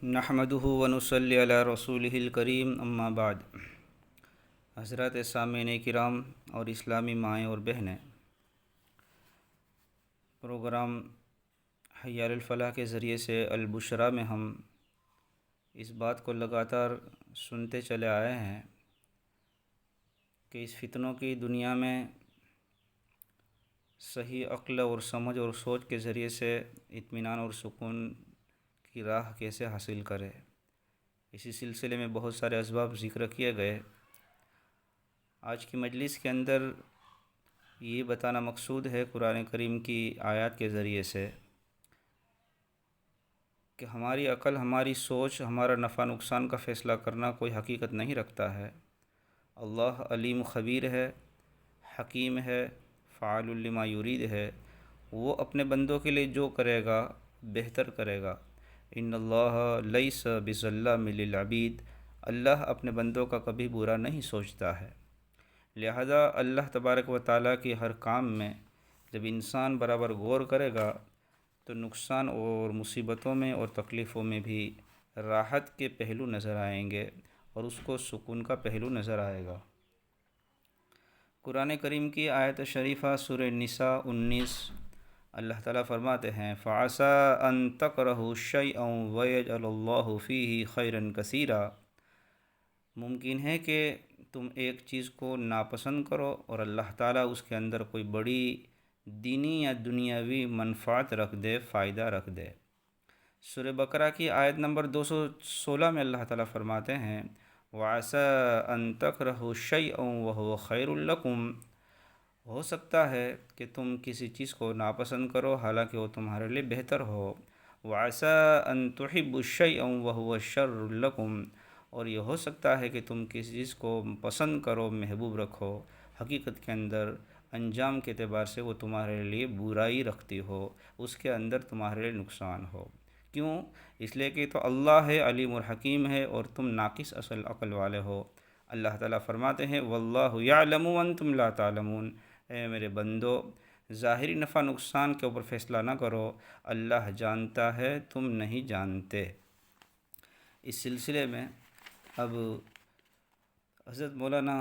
نحمده ونصلی علی رسولہ الکریم اما بعد۔ حضرات سامعین کرام اور اسلامی مائیں اور بہنیں، پروگرام حی علی الفلاح کے ذریعے سے البشرا میں ہم اس بات کو لگاتار سنتے چلے آئے ہیں کہ اس فتنوں کی دنیا میں صحیح عقل اور سمجھ اور سوچ کے ذریعے سے اطمینان اور سکون کی راہ کیسے حاصل کرے۔ اسی سلسلے میں بہت سارے اسباب ذکر کیے گئے۔ آج کی مجلس کے اندر یہ بتانا مقصود ہے قرآن کریم کی آیات کے ذریعے سے کہ ہماری عقل، ہماری سوچ، ہمارا نفع نقصان کا فیصلہ کرنا کوئی حقیقت نہیں رکھتا ہے۔ اللہ علیم خبیر ہے، حکیم ہے، فعال لما یرید ہے۔ وہ اپنے بندوں کے لیے جو کرے گا بہتر کرے گا۔ ان اللہ لیس بظلام للعبید، اللہ اپنے بندوں کا کبھی برا نہیں سوچتا ہے۔ لہذا اللہ تبارک و تعالیٰ کی ہر کام میں جب انسان برابر غور کرے گا تو نقصان اور مصیبتوں میں اور تکلیفوں میں بھی راحت کے پہلو نظر آئیں گے اور اس کو سکون کا پہلو نظر آئے گا۔ قرآن کریم کی آیت شریفہ سورہ نساء 19، اللہ تعالیٰ فرماتے ہیں فَعَسَىٰ أَن تَكْرَهُوا شَيْئًا وَيَجْعَلَ اللَّهُ فِيهِ خَيْرًا كَثِيرًا، ممکن ہے کہ تم ایک چیز کو ناپسند کرو اور اللہ تعالیٰ اس کے اندر کوئی بڑی دینی یا دنیاوی منفعت رکھ دے، فائدہ رکھ دے۔ سورہ بقرہ کی آیت نمبر 216 میں اللہ تعالیٰ فرماتے ہیں وَعَسَىٰ أَن تَكْرَهُوا شَيْئًا وَهُوَ خَيْرٌ لَكُمْ، ہو سکتا ہے کہ تم کسی چیز کو ناپسند کرو حالانکہ وہ تمہارے لیے بہتر ہو۔ وَعَسَىٰ أَن تُحِبُّوا شَيْئًا وَهُوَ شَرٌّ لَكُمْ، اور یہ ہو سکتا ہے کہ تم کسی چیز کو پسند کرو، محبوب رکھو، حقیقت کے اندر انجام کے اعتبار سے وہ تمہارے لیے برائی رکھتی ہو، اس کے اندر تمہارے لیے نقصان ہو۔ کیوں؟ اس لیے کہ تو اللہ ہے، علیم الحکیم ہے، اور تم ناقص اصل عقل والے ہو۔ اللہ تعالیٰ فرماتے ہیں وَاللَّهُ يَعْلَمُ وَأَنْتُمْ لَا تَعْلَمُونَ، اے میرے بندو ظاہری نفع نقصان کے اوپر فیصلہ نہ کرو، اللہ جانتا ہے، تم نہیں جانتے۔ اس سلسلے میں اب حضرت مولانا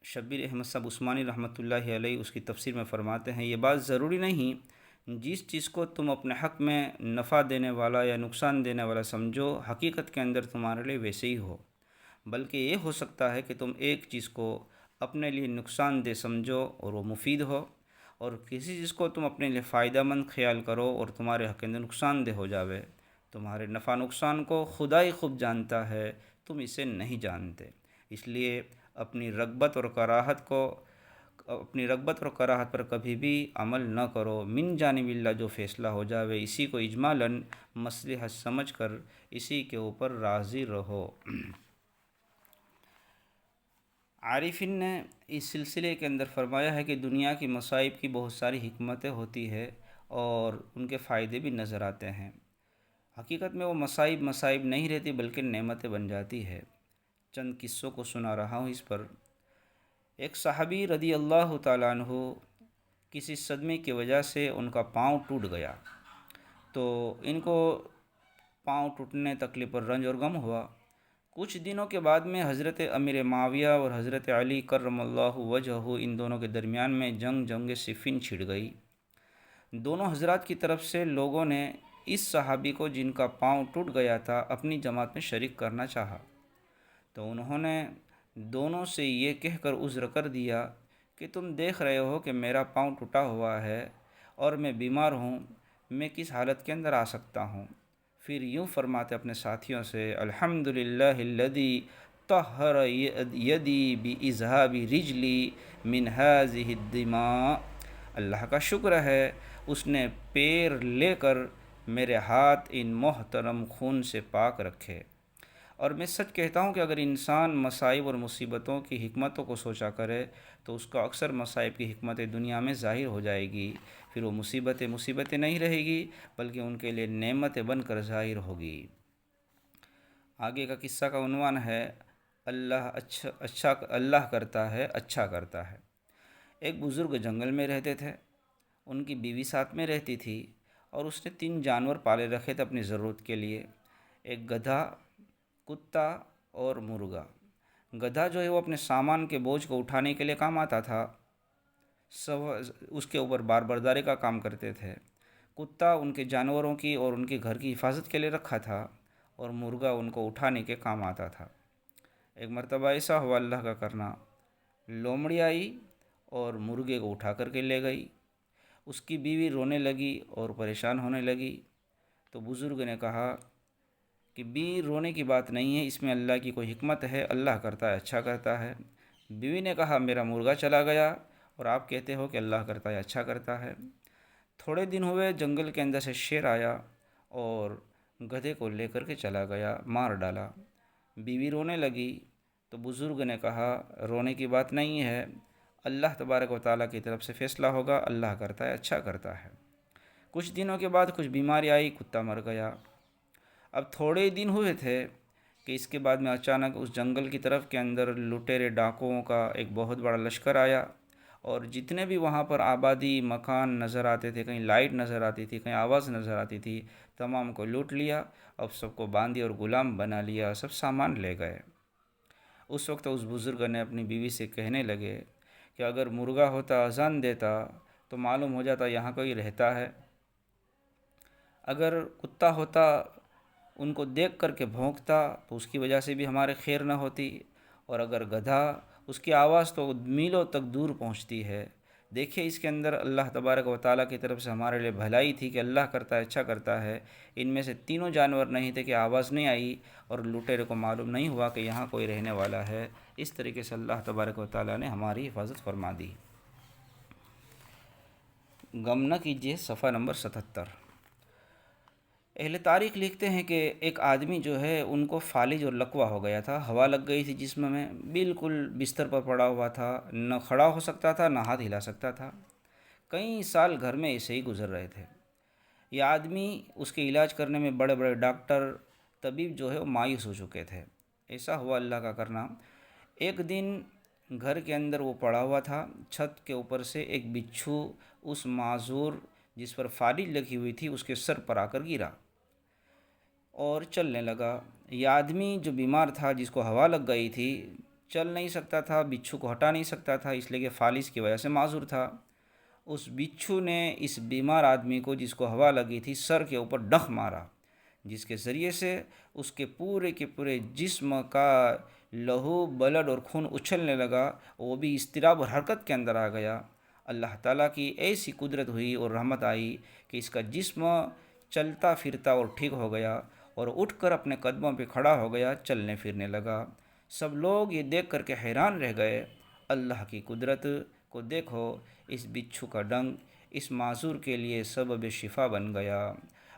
شبیر احمد صاحب عثمانی رحمۃ اللہ علیہ اس کی تفسیر میں فرماتے ہیں یہ بات ضروری نہیں جس چیز کو تم اپنے حق میں نفع دینے والا یا نقصان دینے والا سمجھو حقیقت کے اندر تمہارے لیے ویسے ہی ہو، بلکہ یہ ہو سکتا ہے کہ تم ایک چیز کو اپنے لیے نقصان دہ سمجھو اور وہ مفید ہو، اور کسی چیز کو تم اپنے لیے فائدہ مند خیال کرو اور تمہارے حق کے اندر نقصان دہ ہو جاوے۔ تمہارے نفع نقصان کو خدا ہی خوب جانتا ہے، تم اسے نہیں جانتے۔ اس لیے اپنی رغبت اور کراہت پر کبھی بھی عمل نہ کرو، من جانب اللہ جو فیصلہ ہو جاوے اسی کو اجمالاً مصلحت سمجھ کر اسی کے اوپر راضی رہو۔ عارفین نے اس سلسلے کے اندر فرمایا ہے کہ دنیا کی مصائب کی بہت ساری حکمتیں ہوتی ہے اور ان کے فائدے بھی نظر آتے ہیں۔ حقیقت میں وہ مصائب نہیں رہتی بلکہ نعمتیں بن جاتی ہے۔ چند قصوں کو سنا رہا ہوں اس پر۔ ایک صحابی رضی اللہ تعالیٰ عنہ کسی صدمے کی وجہ سے ان کا پاؤں ٹوٹ گیا، تو ان کو پاؤں ٹوٹنے تکلیف پر رنج اور غم ہوا۔ کچھ دنوں کے بعد میں حضرت امیر معاویہ اور حضرت علی کرم اللہ وجہہ ان دونوں کے درمیان میں جنگ صفین چھڑ گئی۔ دونوں حضرات کی طرف سے لوگوں نے اس صحابی کو جن کا پاؤں ٹوٹ گیا تھا اپنی جماعت میں شریک کرنا چاہا، تو انہوں نے دونوں سے یہ کہہ کر عذر کر دیا کہ تم دیکھ رہے ہو کہ میرا پاؤں ٹوٹا ہوا ہے اور میں بیمار ہوں، میں کس حالت کے اندر آ سکتا ہوں۔ پھر یوں فرماتے اپنے ساتھیوں سے الحمدللہ الذی طہر یدی باذہاب رجلی من ہذہ الدماء، اللہ کا شکر ہے اس نے پیر لے کر میرے ہاتھ ان محترم خون سے پاک رکھے۔ اور میں سچ کہتا ہوں کہ اگر انسان مصائب اور مصیبتوں کی حکمتوں کو سوچا کرے تو اس کو اکثر مصائب کی حکمت دنیا میں ظاہر ہو جائے گی، پھر وہ مصیبتیں نہیں رہے گی بلکہ ان کے لیے نعمتیں بن کر ظاہر ہوگی۔ آگے کا قصہ کا عنوان ہے اللہ کرتا ہے اچھا کرتا ہے۔ ایک بزرگ جنگل میں رہتے تھے، ان کی بیوی ساتھ میں رہتی تھی اور اس نے 3 جانور پالے رکھے تھے اپنی ضرورت کے لیے، ایک گدھا، کتا اور مرغا۔ گدھا جو ہے وہ اپنے سامان کے بوجھ کو اٹھانے کے لیے کام آتا تھا، سب اس کے اوپر بار برداری کا کام کرتے تھے۔ کتا ان کے جانوروں کی اور ان کے گھر کی حفاظت کے لیے رکھا تھا، اور مرغا ان کو اٹھانے کے کام آتا تھا۔ ایک مرتبہ ایسا ہوا اللہ کا کرنا، لومڑی آئی اور مرغے کو اٹھا کر کے لے گئی۔ اس کی بیوی رونے لگی اور پریشان ہونے لگی، تو بزرگ نے کہا کہ رونے کی بات نہیں ہے، اس میں اللہ کی کوئی حکمت ہے، اللہ کرتا ہے اچھا کرتا ہے۔ بیوی نے کہا میرا مرغا چلا گیا اور آپ کہتے ہو کہ اللہ کرتا ہے اچھا کرتا ہے۔ تھوڑے دن ہوئے، جنگل کے اندر سے شیر آیا اور گدھے کو لے کر کے چلا گیا، مار ڈالا۔ بیوی رونے لگی تو بزرگ نے کہا رونے کی بات نہیں ہے، اللہ تبارک و تعالیٰ کی طرف سے فیصلہ ہوگا، اللہ کرتا ہے اچھا کرتا ہے۔ کچھ دنوں کے بعد کچھ بیماری آئی، کتا مر گیا۔ اب تھوڑے دن ہوئے تھے کہ اس کے بعد میں اچانک اس جنگل کی طرف کے اندر لٹیرے ڈاکوؤں کا ایک بہت بڑا لشکر آیا، اور جتنے بھی وہاں پر آبادی مکان نظر آتے تھے، کہیں لائٹ نظر آتی تھی، کہیں آواز نظر آتی تھی، تمام کو لوٹ لیا، اب سب کو باندھی اور غلام بنا لیا، سب سامان لے گئے۔ اس وقت اس بزرگ نے اپنی بیوی سے کہنے لگے کہ اگر مرغا ہوتا اذان دیتا تو معلوم ہو جاتا یہاں کوئی رہتا ہے، اگر کتا ہوتا ان کو دیکھ کر کے بھونکتا تو اس کی وجہ سے بھی ہمارے خیر نہ ہوتی، اور اگر گدھا، اس کی آواز تو میلوں تک دور پہنچتی ہے۔ دیکھیے اس کے اندر اللہ تبارک و تعالیٰ کی طرف سے ہمارے لیے بھلائی تھی کہ اللہ کرتا ہے اچھا کرتا ہے۔ ان میں سے تینوں جانور نہیں تھے کہ آواز نہیں آئی اور لٹیرے کو معلوم نہیں ہوا کہ یہاں کوئی رہنے والا ہے۔ اس طریقے سے اللہ تبارک و تعالیٰ نے ہماری حفاظت فرما دی۔ غم نہ کیجیے، صفحہ نمبر 77۔ اہل تاریخ لکھتے ہیں کہ ایک آدمی جو ہے ان کو فالج اور لقوہ ہو گیا تھا، ہوا لگ گئی تھی جسم میں، بالکل بستر پر پڑا ہوا تھا، نہ کھڑا ہو سکتا تھا نہ ہاتھ ہلا سکتا تھا۔ کئی سال گھر میں ایسے ہی گزر رہے تھے۔ یہ آدمی، اس کے علاج کرنے میں بڑے بڑے ڈاکٹر، طبیب جو ہے وہ مایوس ہو چکے تھے۔ ایسا ہوا اللہ کا کرنا، ایک دن گھر کے اندر وہ پڑا ہوا تھا، چھت کے اوپر سے ایک بچھو اس معذور جس پر فالج لگی ہوئی تھی اس کے سر پر آ کر گرا اور چلنے لگا۔ یہ آدمی جو بیمار تھا، جس کو ہوا لگ گئی تھی، چل نہیں سکتا تھا، بچھو کو ہٹا نہیں سکتا تھا، اس لیے کہ فالج کی وجہ سے معذور تھا۔ اس بچھو نے اس بیمار آدمی کو، جس کو ہوا لگی تھی، سر کے اوپر ڈنک مارا، جس کے ذریعے سے اس کے پورے جسم کا لہو، بلڈ اور خون اچھلنے لگا، وہ بھی اضطراب اور حرکت کے اندر آ گیا۔ اللہ تعالیٰ کی ایسی قدرت ہوئی اور رحمت آئی کہ اس کا جسم چلتا پھرتا اور ٹھیک ہو گیا، اور اٹھ کر اپنے قدموں پہ کھڑا ہو گیا، چلنے پھرنے لگا۔ سب لوگ یہ دیکھ کر کے حیران رہ گئے، اللہ کی قدرت کو دیکھو، اس بچھو کا ڈنک اس معذور کے لیے سبب شفا بن گیا۔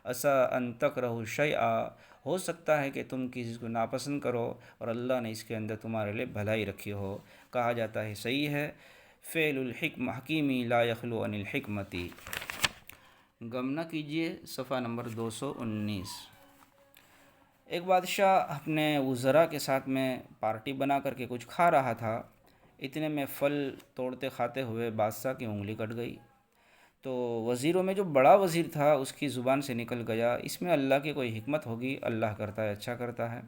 عسیٰ ان تکرہوا شیئا، ہو سکتا ہے کہ تم کسی کو ناپسند کرو اور اللہ نے اس کے اندر تمہارے لیے بھلائی رکھی ہو۔ کہا جاتا ہے صحیح ہے، فعل الحکم حکیمی لا یخلو عن الحکمتی۔ غم نہ کیجیے، صفحہ نمبر 219۔ ایک بادشاہ اپنے وزراء کے ساتھ میں پارٹی بنا کر کے کچھ کھا رہا تھا، اتنے میں پھل توڑتے کھاتے ہوئے بادشاہ کی انگلی کٹ گئی، تو وزیروں میں جو بڑا وزیر تھا اس کی زبان سے نکل گیا اس میں اللہ کی کوئی حکمت ہوگی، اللہ کرتا ہے اچھا کرتا ہے۔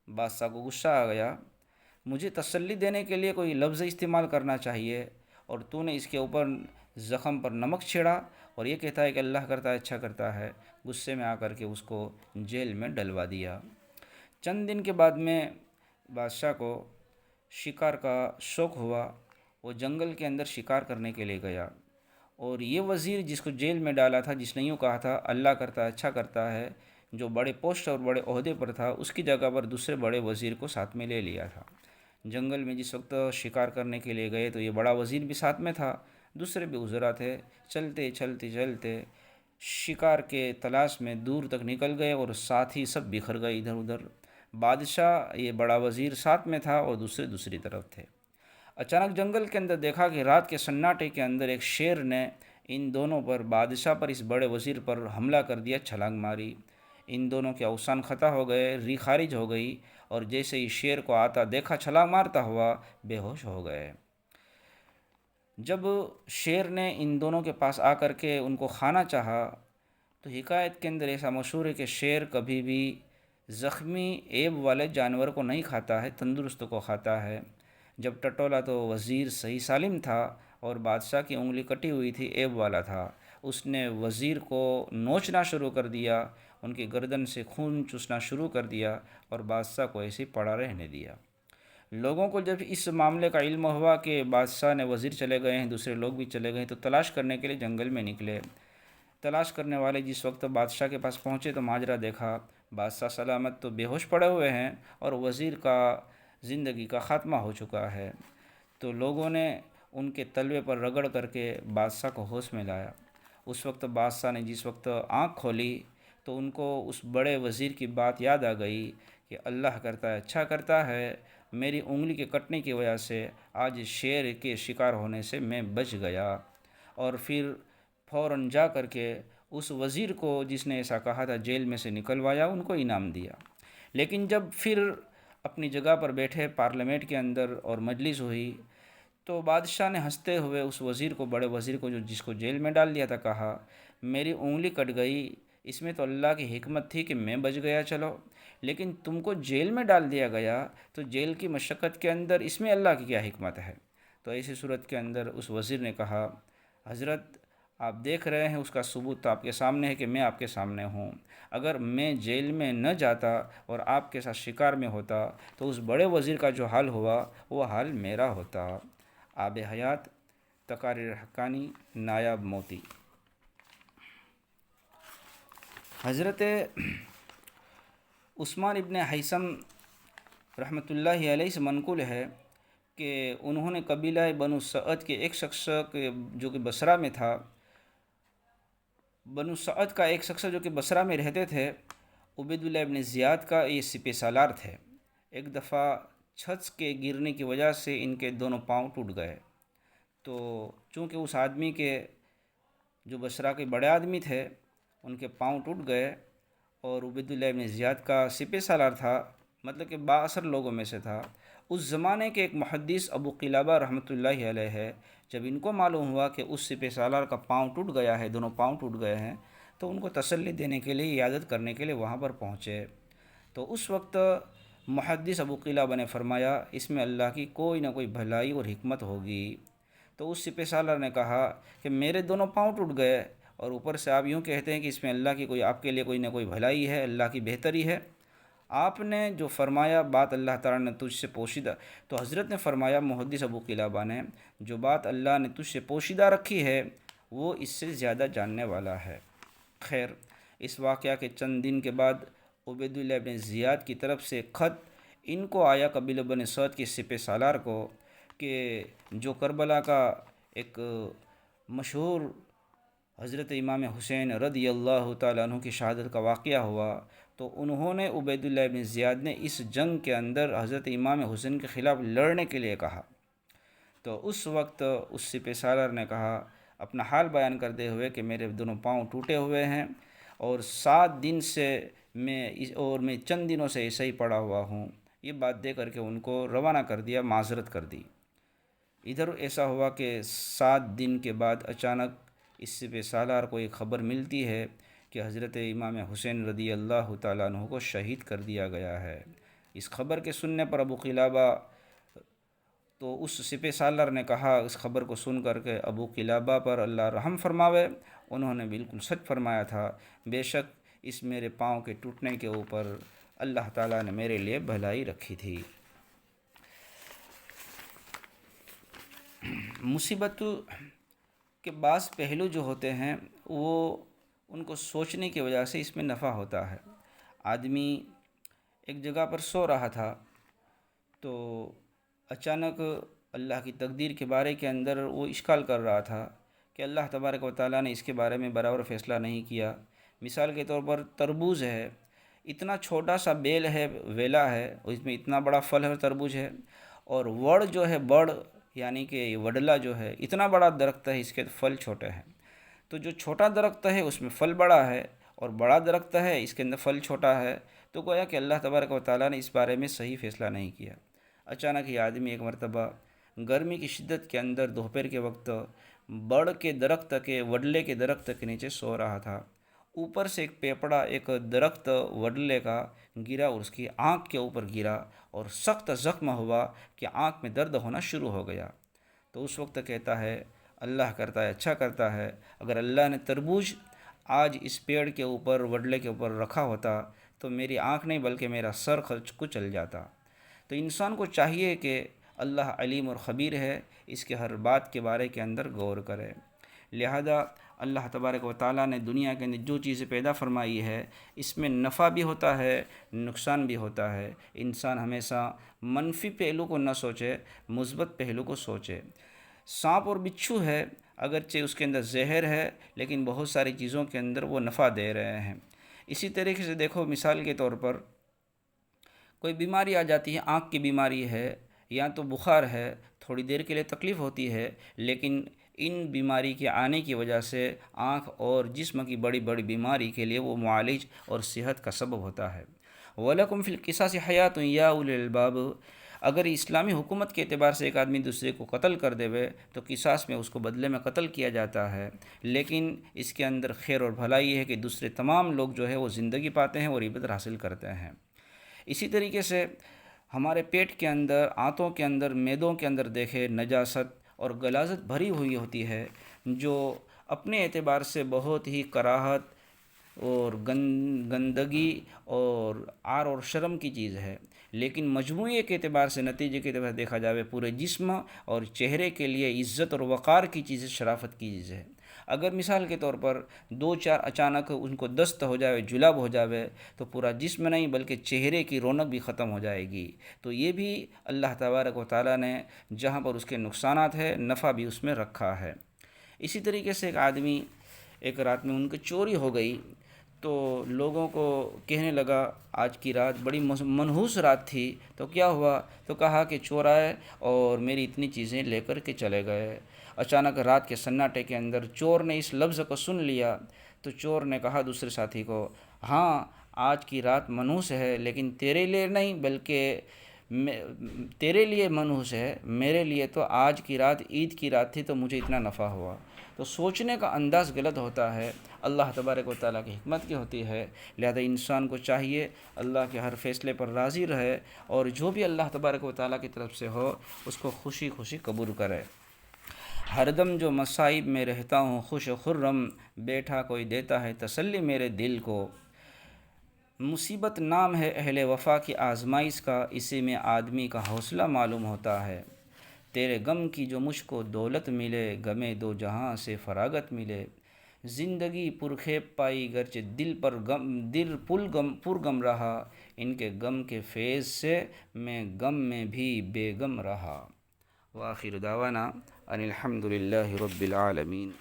بادشاہ کو غصہ آ گیا، مجھے تسلی دینے کے لیے کوئی لفظ استعمال کرنا چاہیے، اور تو نے اس کے اوپر زخم پر نمک چھڑا اور یہ کہتا ہے کہ اللہ کرتا ہے اچھا کرتا ہے۔ غصے میں آ کر کے اس کو جیل میں ڈلوا دیا۔ چند دن کے بعد میں بادشاہ کو شکار کا شوق ہوا، وہ جنگل کے اندر شکار کرنے کے لیے گیا، اور یہ وزیر جس کو جیل میں ڈالا تھا، جس نے یوں کہا تھا اللہ کرتا ہے اچھا کرتا ہے، جو بڑے پوسٹ اور بڑے عہدے پر تھا، اس کی جگہ پر دوسرے بڑے وزیر کو ساتھ میں لے لیا تھا۔ جنگل میں جس وقت شکار کرنے کے لیے گئے تو یہ بڑا وزیر بھی ساتھ میں تھا، دوسرے بھی وزراء تھے۔ چلتے چلتے چلتے شکار کے تلاش میں دور تک نکل گئے اور ساتھی سب بکھر گئے ادھر ادھر۔ بادشاہ، یہ بڑا وزیر ساتھ میں تھا اور دوسرے دوسری طرف تھے۔ اچانک جنگل کے اندر دیکھا کہ رات کے سناٹے کے اندر ایک شیر نے ان دونوں پر، بادشاہ پر، اس بڑے وزیر پر حملہ کر دیا، چھلانگ ماری۔ ان دونوں کے اوسان خطا ہو گئے، ری خارج ہو گئی، اور جیسے ہی شیر کو آتا دیکھا چھلانگ مارتا ہوا، بے ہوش ہو گئے۔ جب شیر نے ان دونوں کے پاس آ کر کے ان کو کھانا چاہا تو حکایت کے اندر ایسا مشہور ہے کہ شیر کبھی بھی زخمی ایب والے جانور کو نہیں کھاتا ہے، تندرست کو کھاتا ہے۔ جب ٹٹولا تو وزیر صحیح سالم تھا اور بادشاہ کی انگلی کٹی ہوئی تھی، ایب والا تھا، اس نے وزیر کو نوچنا شروع کر دیا، ان کی گردن سے خون چوسنا شروع کر دیا اور بادشاہ کو ایسے ہی پڑا رہنے دیا۔ لوگوں کو جب اس معاملے کا علم ہوا کہ بادشاہ نے وزیر چلے گئے ہیں، دوسرے لوگ بھی چلے گئے ہیں، تو تلاش کرنے کے لیے جنگل میں نکلے۔ تلاش کرنے والے جس وقت بادشاہ کے پاس پہنچے تو ماجرا دیکھا، بادشاہ سلامت تو بے ہوش پڑے ہوئے ہیں اور وزیر کا زندگی کا خاتمہ ہو چکا ہے۔ تو لوگوں نے ان کے تلوے پر رگڑ کر کے بادشاہ کو ہوش میں لایا۔ اس وقت بادشاہ نے جس وقت آنکھ کھولی تو ان کو اس بڑے وزیر کی بات یاد آ گئی کہ اللہ کرتا ہے اچھا کرتا ہے، میری انگلی کے کٹنے کی وجہ سے آج شیر کے شکار ہونے سے میں بچ گیا۔ اور پھر فوراً جا کر کے اس وزیر کو جس نے ایسا کہا تھا جیل میں سے نکلوایا، ان کو انعام دیا۔ لیکن جب پھر اپنی جگہ پر بیٹھے پارلیمنٹ کے اندر اور مجلس ہوئی تو بادشاہ نے ہنستے ہوئے اس وزیر کو، بڑے وزیر کو جو جس کو جیل میں ڈال دیا تھا، کہا میری انگلی کٹ گئی، اس میں تو اللہ کی حکمت تھی کہ میں بچ گیا، چلو، لیکن تم کو جیل میں ڈال دیا گیا تو جیل کی مشقت کے اندر اس میں اللہ کی کیا حکمت ہے؟ تو ایسی صورت کے اندر اس وزیر نے کہا حضرت آپ دیکھ رہے ہیں، اس کا ثبوت تو آپ کے سامنے ہے کہ میں آپ کے سامنے ہوں، اگر میں جیل میں نہ جاتا اور آپ کے ساتھ شکار میں ہوتا تو اس بڑے وزیر کا جو حال ہوا وہ حال میرا ہوتا۔ آب حیات تقاریر حقانی نایاب موتی۔ حضرت عثمان ابن حیثم رحمۃ اللہ علیہ سے منقول ہے کہ انہوں نے قبیلہ بنو سعد کے ایک شخص جو کہ بصرہ میں تھا، بنو سعد کا ایک شخص جو کہ بصرہ میں رہتے تھے، عبید اللہ ابن زیاد کا یہ سپہ سالار تھے۔ ایک دفعہ چھت کے گرنے کی وجہ سے ان کے دونوں پاؤں ٹوٹ گئے، تو چونکہ اس آدمی کے جو بصرہ کے بڑے آدمی تھے ان کے پاؤں ٹوٹ گئے اور عبید اللہ ابن زیاد کا سپہ سالار تھا، مطلب کہ بااثر لوگوں میں سے تھا۔ اس زمانے کے ایک محدث ابو قلابہ رحمۃ اللہ علیہ ہے، جب ان کو معلوم ہوا کہ اس سپہ سالار کا پاؤں ٹوٹ گیا ہے، دونوں پاؤں ٹوٹ گئے ہیں، تو ان کو تسلی دینے کے لیے، عیادت کرنے کے لیے وہاں پر پہنچے۔ تو اس وقت محدث ابو قلابہ نے فرمایا اس میں اللہ کی کوئی نہ کوئی بھلائی اور حکمت ہوگی۔ تو اس سپہ سالار نے کہا کہ میرے دونوں پاؤں ٹوٹ گئے اور اوپر سے آپ یوں کہتے ہیں کہ اس میں اللہ کی کوئی، آپ کے لیے کوئی نہ کوئی بھلائی ہے، اللہ کی بہتری ہے۔ آپ نے جو فرمایا بات اللہ تعالیٰ نے تجھ سے پوشیدہ، تو حضرت نے فرمایا محدث ابو قلابہ نے، جو بات اللہ نے تجھ سے پوشیدہ رکھی ہے وہ اس سے زیادہ جاننے والا ہے۔ خیر، اس واقعہ کے چند دن کے بعد عبید اللہ بن زیاد کی طرف سے خط ان کو آیا، قبیلہ بن سعد کے سپہ سالار کو، کہ جو کربلا کا ایک مشہور حضرت امام حسین رضی اللہ تعالیٰ عنہ کی شہادت کا واقعہ ہوا، تو انہوں نے عبید اللہ بن زیاد نے اس جنگ کے اندر حضرت امام حسین کے خلاف لڑنے کے لیے کہا۔ تو اس وقت اس سپہ سالار نے کہا اپنا حال بیان کرتے ہوئے کہ میرے دونوں پاؤں ٹوٹے ہوئے ہیں اور 7 دن سے میں چند دنوں سے ایسے ہی پڑا ہوا ہوں، یہ بات دے کر کے ان کو روانہ کر دیا، معذرت کر دی۔ ادھر ایسا ہوا کہ 7 دن کے بعد اچانک اس سپہ سالار کو ایک خبر ملتی ہے کہ حضرت امام حسین رضی اللہ تعالیٰ عنہ کو شہید کر دیا گیا ہے۔ اس خبر کے سننے پر ابو قلابہ، تو اس سپہ سالار نے کہا اس خبر کو سن کر کے ابو قلابہ پر اللہ رحم فرماوے، انہوں نے بالکل سچ فرمایا تھا، بے شک اس میرے پاؤں کے ٹوٹنے کے اوپر اللہ تعالیٰ نے میرے لیے بھلائی رکھی تھی۔ مصیبت کے بعض پہلو جو ہوتے ہیں وہ ان کو سوچنے کی وجہ سے اس میں نفع ہوتا ہے۔ آدمی ایک جگہ پر سو رہا تھا تو اچانک اللہ کی تقدیر کے بارے کے اندر وہ اشکال کر رہا تھا کہ اللہ تبارک و تعالیٰ نے اس کے بارے میں برابر فیصلہ نہیں کیا۔ مثال کے طور پر تربوز ہے، اتنا چھوٹا سا بیل ہے، ویلا ہے، اور اس میں اتنا بڑا پھل ہے، تربوز ہے، اور وڑ جو ہے، بڑ یعنی کہ وڈلا جو ہے، اتنا بڑا درخت ہے، اس کے پھل چھوٹے ہیں۔ تو جو چھوٹا درخت ہے اس میں پھل بڑا ہے، اور بڑا درخت ہے اس کے اندر پھل چھوٹا ہے، تو گویا کہ اللہ تبارک و تعالیٰ نے اس بارے میں صحیح فیصلہ نہیں کیا۔ اچانک یہ آدمی ایک مرتبہ گرمی کی شدت کے اندر دوپہر کے وقت بڑ کے درخت کے وڈلے کے درخت کے نیچے سو رہا تھا۔ اوپر سے ایک پیپڑا ایک درخت وڈلے کا گرا اور اس کی آنکھ کے اوپر گرا اور سخت زخم ہوا کہ آنکھ میں درد ہونا شروع ہو گیا۔ تو اس وقت کہتا ہے اللہ کرتا ہے اچھا کرتا ہے، اگر اللہ نے تربوز آج اس پیڑ کے اوپر وڈلے کے اوپر رکھا ہوتا تو میری آنکھ نہیں بلکہ میرا سر کچل جاتا۔ تو انسان کو چاہیے کہ اللہ علیم اور خبیر ہے، اس کے ہر بات کے بارے کے اندر غور کرے۔ لہذا اللہ تبارک و تعالیٰ نے دنیا کے اندر جو چیزیں پیدا فرمائی ہے اس میں نفع بھی ہوتا ہے، نقصان بھی ہوتا ہے۔ انسان ہمیشہ منفی پہلو کو نہ سوچے، مثبت پہلو کو سوچے۔ سانپ اور بچھو ہے، اگرچہ اس کے اندر زہر ہے لیکن بہت ساری چیزوں کے اندر وہ نفع دے رہے ہیں۔ اسی طریقے سے دیکھو، مثال کے طور پر کوئی بیماری آ جاتی ہے، آنکھ کی بیماری ہے یا تو بخار ہے، تھوڑی دیر کے لیے تکلیف ہوتی ہے، لیکن ان بیماری کے آنے کی وجہ سے آنکھ اور جسم کی بڑی بڑی بیماری کے لیے وہ معالج اور صحت کا سبب ہوتا ہے۔ وَلَكُمْ فِي الْقِصَاصِ حَيَاةٌ يَا أُولِي الْأَلْبَابِ۔ اگر اسلامی حکومت کے اعتبار سے ایک آدمی دوسرے کو قتل کر دے تو قصاص میں اس کو بدلے میں قتل کیا جاتا ہے، لیکن اس کے اندر خیر اور بھلائی یہ ہے کہ دوسرے تمام لوگ جو ہے وہ زندگی پاتے ہیں اور عبرت حاصل کرتے ہیں۔ اسی طریقے سے ہمارے پیٹ کے اندر، آنتوں کے اندر، معدوں کے اندر دیکھے نجاست اور غلاظت بھری ہوئی ہوتی ہے، جو اپنے اعتبار سے بہت ہی کراہت اور گندگی اور عار اور شرم کی چیز ہے، لیکن مجموعے کے اعتبار سے، نتیجے کے اعتبار سے دیکھا جائے پورے جسم اور چہرے کے لیے عزت اور وقار کی چیز، شرافت کی چیز ہے۔ اگر مثال کے طور پر دو چار اچانک ان کو دست ہو جائے، جلاب ہو جائے، تو پورا جسم نہیں بلکہ چہرے کی رونق بھی ختم ہو جائے گی۔ تو یہ بھی اللہ تبارک و تعالیٰ نے جہاں پر اس کے نقصانات ہے، نفع بھی اس میں رکھا ہے۔ اسی طریقے سے ایک آدمی ایک رات میں ان کی چوری ہو گئی تو لوگوں کو کہنے لگا آج کی رات بڑی منحوس رات تھی، تو کیا ہوا؟ تو کہا کہ چور آئے اور میری اتنی چیزیں لے کر کے چلے گئے۔ اچانک رات کے سناٹے کے اندر چور نے اس لفظ کو سن لیا تو چور نے کہا دوسرے ساتھی کو، ہاں آج کی رات منحوس ہے، لیکن تیرے لیے نہیں بلکہ تیرے لیے منحوس ہے، میرے لیے تو آج کی رات عید کی رات تھی تو مجھے اتنا نفع ہوا۔ تو سوچنے کا انداز غلط ہوتا ہے، اللہ تبارک و تعالیٰ کی حکمت کی ہوتی ہے۔ لہذا انسان کو چاہیے اللہ کے ہر فیصلے پر راضی رہے اور جو بھی اللہ تبارک و تعالیٰ کی طرف سے ہو اس کو خوشی خوشی قبول کرے۔ ہر دم جو مصائب میں رہتا ہوں خوش و خرم، بیٹھا کوئی دیتا ہے تسلی میرے دل کو۔ مصیبت نام ہے اہل وفا کی آزمائش کا، اسی میں آدمی کا حوصلہ معلوم ہوتا ہے۔ تیرے غم کی جو مجھ کو دولت ملے، غمِ دو جہاں سے فراغت ملے۔ زندگی پرخیب پائی گرچہ دل پر غم رہا، ان کے غم کے فیض سے میں غم میں بھی بے غم رہا۔ وآخر دعوانا ان الحمد للہ رب العالمین۔